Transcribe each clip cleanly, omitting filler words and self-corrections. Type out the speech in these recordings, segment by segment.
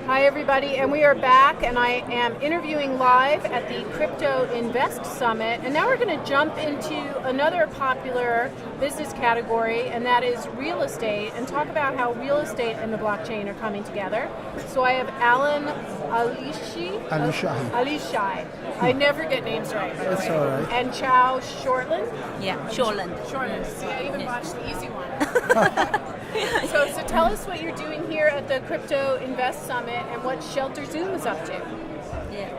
Hi everybody, and we are back, and I am interviewing live at the Crypto Invest Summit, and now we're going to jump into another popular business category, and that is real estate, and talk about how real estate and the blockchain are coming together. So I have Alishahi. I never get names right, by the way. That's all right. And Cheng-Shorland. Yeah, Cheng-Shorland. See, I even watched the easy one. So tell us what you're doing here at the Crypto Invest Summit and what ShelterZoom is up to. Yeah.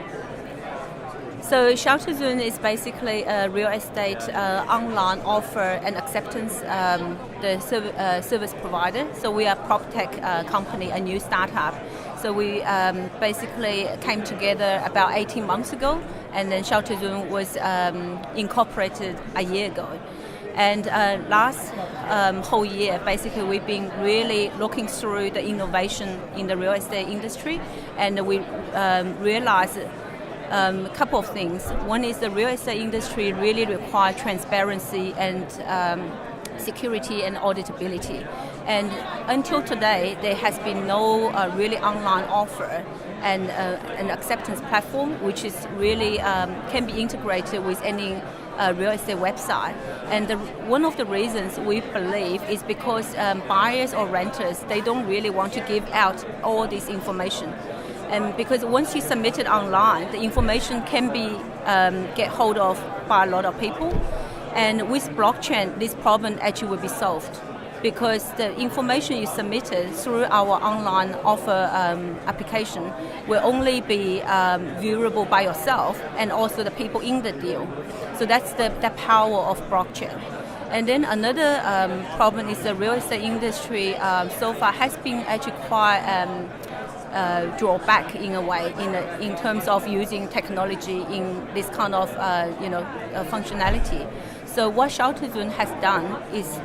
So ShelterZoom is basically a real estate online offer and acceptance service provider. So we are a prop tech company, a new startup. So we basically came together about 18 months ago, and then ShelterZoom was incorporated a year ago. And last whole year, basically, we've been really looking through the innovation in the real estate industry, and we realized a couple of things. One is the real estate industry really requires transparency and security and auditability. And until today, there has been no really online offer and an acceptance platform which is really can be integrated with any real estate website. And one of the reasons we believe is because buyers or renters, they don't really want to give out all this information. And because once you submit it online, the information can be get hold of by a lot of people. And with blockchain, this problem actually will be solved, because the information you submitted through our online offer application will only be viewable by yourself and also the people in the deal. So that's the power of blockchain. And then another problem is the real estate industry so far has been actually quite drawback in a way in terms of using technology in this kind of functionality. So what ShelterZoom has done is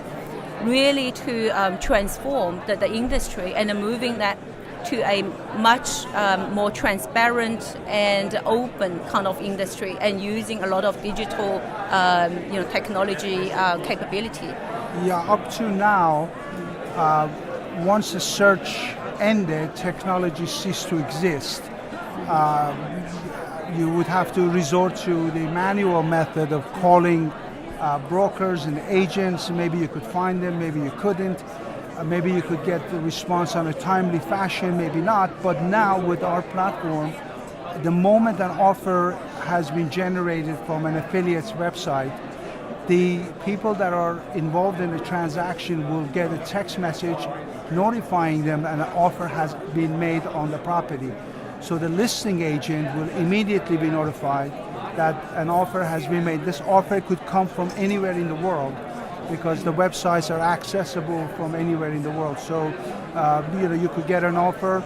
really to transform the industry and moving that to a much more transparent and open kind of industry, and using a lot of digital technology capability. Yeah, up to now, once the search ended, technology ceased to exist. You would have to resort to the manual method of calling brokers and agents. Maybe you could find them, maybe you couldn't. Maybe you could get the response on a timely fashion, maybe not. But now with our platform, the moment an offer has been generated from an affiliate's website, the people that are involved in the transaction will get a text message notifying them that an offer has been made on the property. So the listing agent will immediately be notified that an offer has been made. This offer could come from anywhere in the world, because the websites are accessible from anywhere in the world. So you could get an offer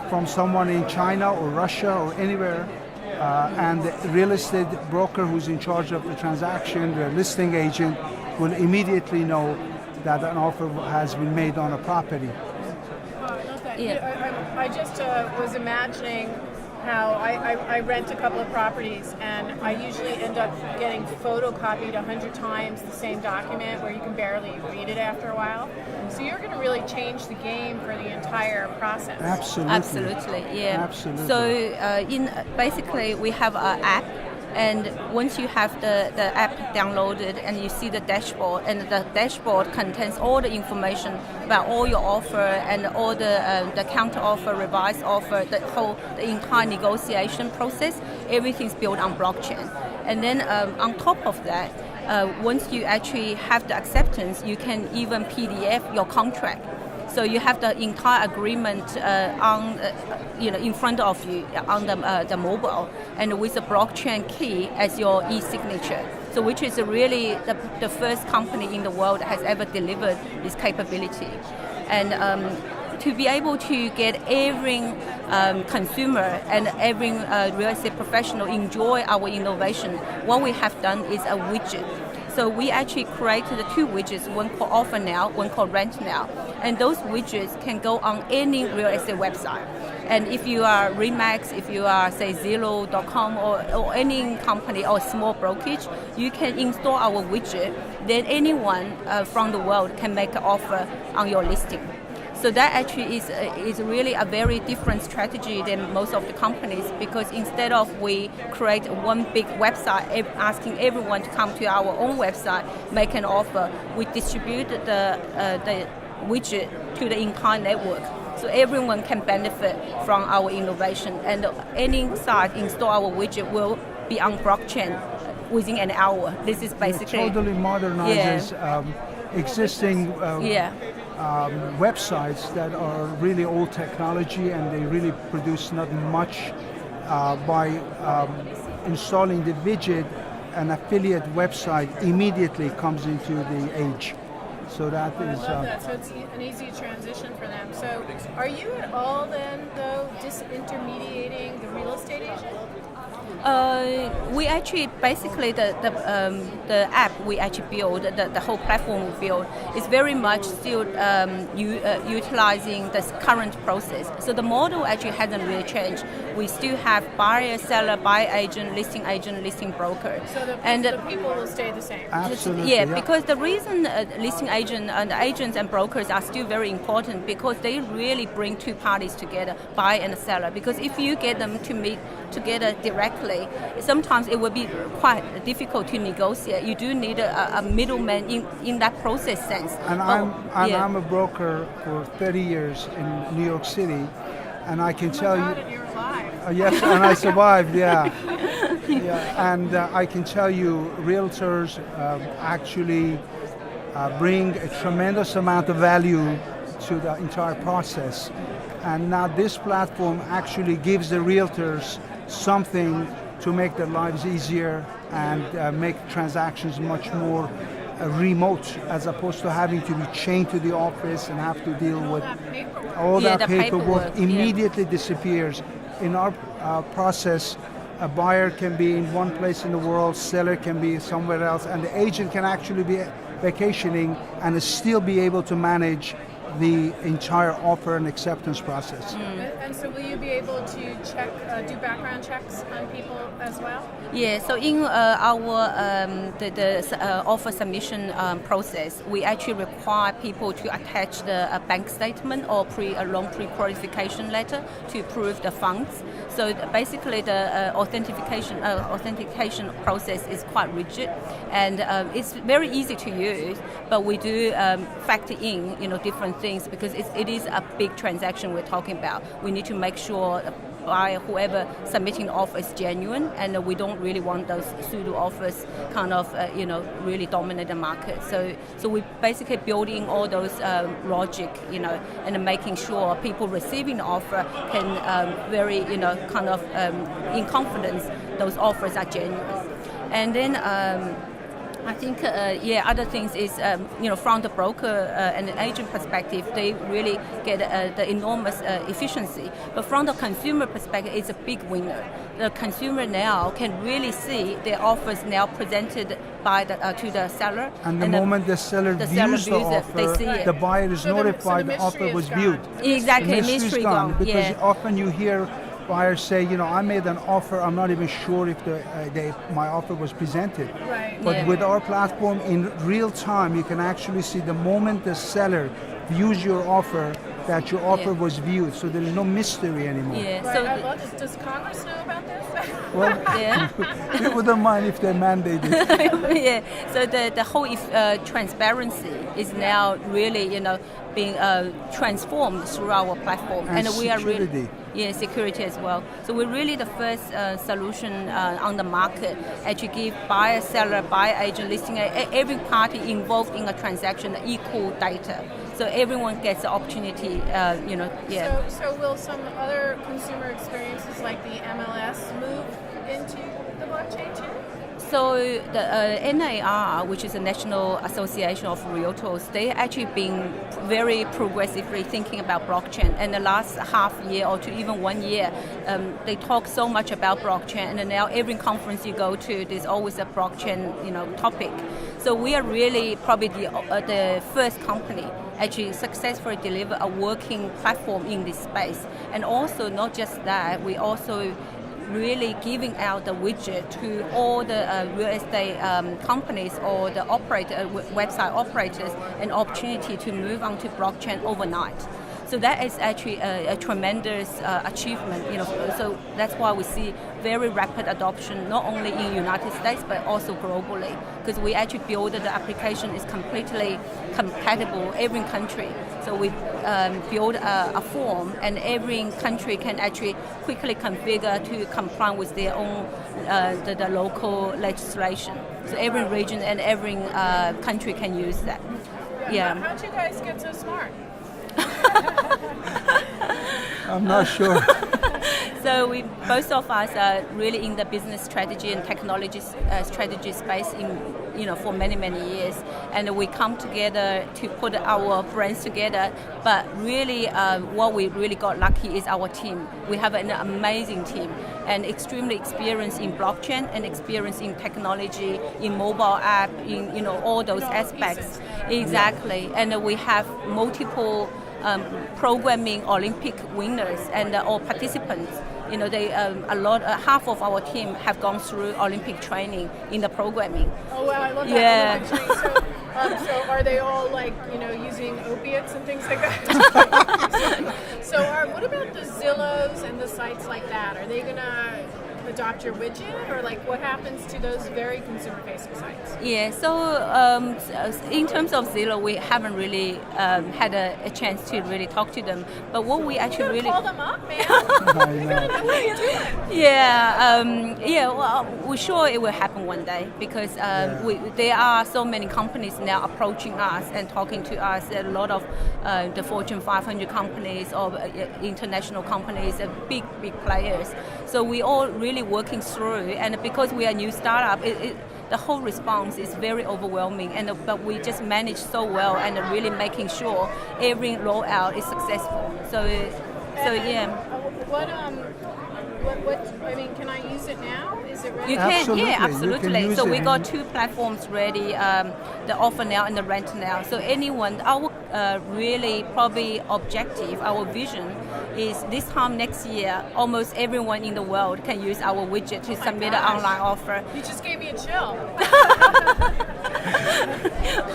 from someone in China or Russia or anywhere, and the real estate broker who's in charge of the transaction, the listing agent, will immediately know that an offer has been made on a property. Yeah. I just was imagining how I rent a couple of properties, and I usually end up getting photocopied 100 times the same document where you can barely read it after a while. So you're going to really change the game for the entire process. Absolutely, yeah. Absolutely. So basically we have an app, and once you have the app downloaded and you see the dashboard, and the dashboard contains all the information about all your offer and all the counter offer, revised offer, the entire negotiation process, everything's built on blockchain. And then on top of that, once you actually have the acceptance, you can even PDF your contract. So you have the entire agreement in front of you on the mobile, and with the blockchain key as your e-signature. So which is really the first company in the world that has ever delivered this capability. And to be able to get every consumer and every real estate professional enjoy our innovation, what we have done is a widget. So we actually created two widgets, one called Offer Now, one called Rent Now. And those widgets can go on any real estate website. And if you are Remax, if you are, say, Zillow.com or any company or small brokerage, you can install our widget. Then anyone from the world can make an offer on your listing. So that actually is really a very different strategy than most of the companies, because instead of we create one big website asking everyone to come to our own website, make an offer, we distribute the widget to the entire network. So everyone can benefit from our innovation, and any site install our widget will be on blockchain within an hour. This is basically it totally modernizes existing websites that are really old technology, and they really produce not much by installing the widget. An affiliate website immediately comes into the age. So that is. I love that. So it's an easy transition for them. So are you at all then, though, disintermediating the real estate agent? We actually basically the app we actually build, the whole platform we build is very much still utilizing this current process. So the model actually hasn't really changed. We still have buyer, seller, buyer agent, listing broker. So the people will stay the same. Absolutely. Yeah, because the reason listing agent and agents and brokers are still very important, because they really bring two parties together, buyer and seller. Because if you get them to meet together directly, sometimes it will be quite difficult to negotiate. You do need a middleman in that process sense. And I'm a broker for 30 years in New York City, and I can tell you. And you're alive. Yes, and I survived. Yeah. And I can tell you, realtors actually bring a tremendous amount of value to the entire process. And now this platform actually gives the realtors something to make their lives easier and make transactions much more remote, as opposed to having to be chained to the office and have to deal with all that paperwork. Immediately disappears. In our process, a buyer can be in one place in the world, seller can be somewhere else, and the agent can actually be vacationing and still be able to manage the entire offer and acceptance process. And so will you be able to check, do background checks on people as well? Yeah, so in our offer submission process, we actually require people to attach the bank statement or a loan pre-qualification letter to prove the funds. So basically the authentication process is quite rigid, and it's very easy to use, but we do factor in different things, because it is a big transaction we're talking about. We need to make sure buyer, whoever submitting the offer is genuine, and we don't really want those pseudo offers kind of really dominate the market. So we basically building all those logic, and making sure people receiving the offer can very kind of in confidence those offers are genuine. And then I think, other things is, from the broker and the agent perspective, they really get the enormous efficiency. But from the consumer perspective, it's a big winner. The consumer now can really see their offers now presented by to the seller. And the moment the seller views the offer, they see it. The buyer is notified the offer was viewed. Exactly, the mystery's gone. Because often you hear buyers say, I made an offer, I'm not even sure if my offer was presented. Right. But with our platform, in real time, you can actually see the moment the seller views your offer, that your offer was viewed. So there's no mystery anymore. Yeah. Right. So I love this. Does Congress know about this? Well, we wouldn't mind if they mandated. Yeah. So the whole transparency is now really, being transformed through our platform, and we are really security as well. So we're really the first solution on the market to give buyer, seller, buyer agent, listing every party involved in a transaction equal data. So everyone gets the opportunity, So will some other consumer experiences like the MLS move into the blockchain too? So the NAR, which is the National Association of Realtors, they actually been very progressively thinking about blockchain. And the last half year or to even 1 year, they talk so much about blockchain. And now every conference you go to, there's always a blockchain, topic. So we are really probably the first company actually successfully deliver a working platform in this space. And also not just that, we also really giving out the widget to all the real estate companies or the website operators an opportunity to move on to blockchain overnight. So that is actually a tremendous achievement. So that's why we see very rapid adoption, not only in the United States but also globally, because we actually build the application is completely compatible every country. So we build a form, and every country can actually quickly configure to comply with their own the local legislation. So every region and every country can use that. Yeah. How'd you guys get so smart? I'm not sure. So both of us are really in the business strategy and technology strategy space for many years, and we come together to put our brains together. But really, what we really got lucky is our team. We have an amazing team and extremely experienced in blockchain and experience in technology, in mobile app, in all those aspects. Exactly, and we have multiple programming Olympic winners and or participants. Half of our team have gone through Olympic training in the programming. Oh wow, I love that. Yeah. So are they all using opiates and things like that? So what about the Zillows and the sites like that? Are they gonna adopt your widget, or what happens to those very consumer-facing sites? Yeah, so in terms of Zillow, we haven't really had a chance to really talk to them. But what we actually really call them up, man. You gotta know what you're doing. Yeah. Well, we're sure it will happen one day, because there are so many companies now approaching us and talking to us. A lot of the Fortune 500 companies or international companies, big players. So we all really working through, and because we are a new startup, the whole response is very overwhelming, but we just manage so well and really making sure every rollout is successful. So yeah. Can I use it now? Is it ready? You can, absolutely. yeah, absolutely. You can So use we it. got two platforms ready, the offer now and the rent now. So anyone, our really probably objective, our vision is this time next year, almost everyone in the world can use our widget to submit an online offer. You just gave me a chill.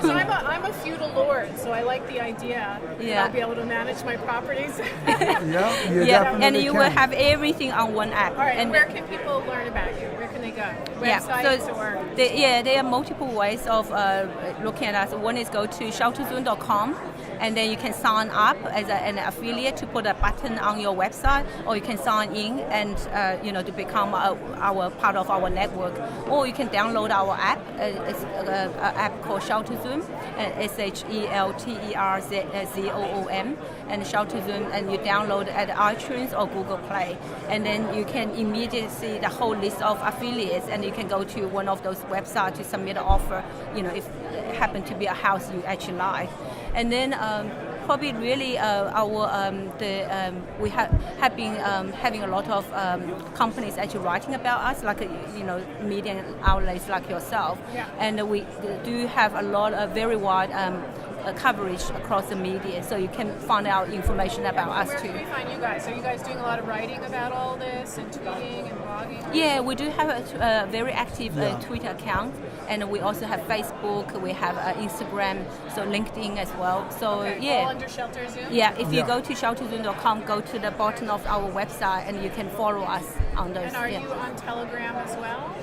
So I'm a feudal lord, so I like the idea that I'll be able to manage my properties. And you will have everything on one app. All right, and where can people learn about you? Where can they go? Websites or? There are multiple ways of looking at us. One is go to ShelterZoom.com, and then you can sign up as an affiliate to put a button on your website, or you can sign in and to become our part of our network, or you can download our app. It's an app called ShelterZoom, ShelterZoom, and ShelterZoom, and you download it at iTunes or Google Play, and then you can immediately see the whole list of affiliates, and you can go to one of those websites to submit an offer. If it happen to be a house you actually like, and then. Probably really we have been having a lot of companies actually writing about us, like media outlets like yourself, and we do have a lot of very wide coverage across the media, so you can find out information about us too. Where can we find you guys? Are you guys doing a lot of writing about all this and tweeting and blogging? Yeah, we do have a very active Twitter account, and we also have Facebook, we have Instagram, so LinkedIn as well. So all under ShelterZoom? Yeah, if you go to ShelterZoom.com, go to the bottom of our website, and you can follow us on those. And are you on Telegram as well?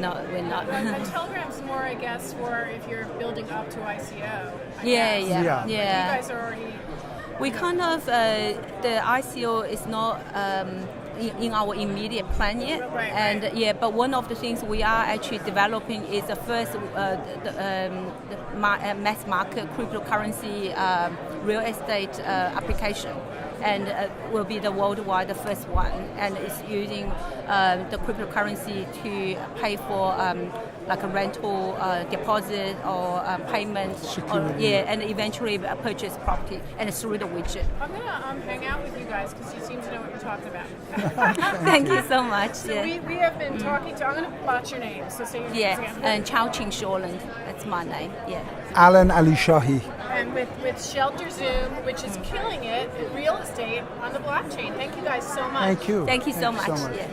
No, we're not. And Telegram's more, I guess, for if you're building up to ICO. Yeah. But you guys are already. We kind of the ICO is not in our immediate plan yet, but one of the things we are actually developing is the first mass market cryptocurrency real estate application, and will be the worldwide the first one, and it's using the cryptocurrency to pay for like a rental deposit or payment, and eventually purchase property, and through the widget. I'm gonna hang out with you guys because you seem to know what you're talking about. Thank you so much. So we have been talking to. I'm gonna botch your name, so say your name again. And Chao Cheng-Shorland, that's my name. Yeah. Alishahi. And with ShelterZoom, which is killing it in real estate on the blockchain. Thank you guys so much. Thank you. Thank you so Thank you much. Yeah.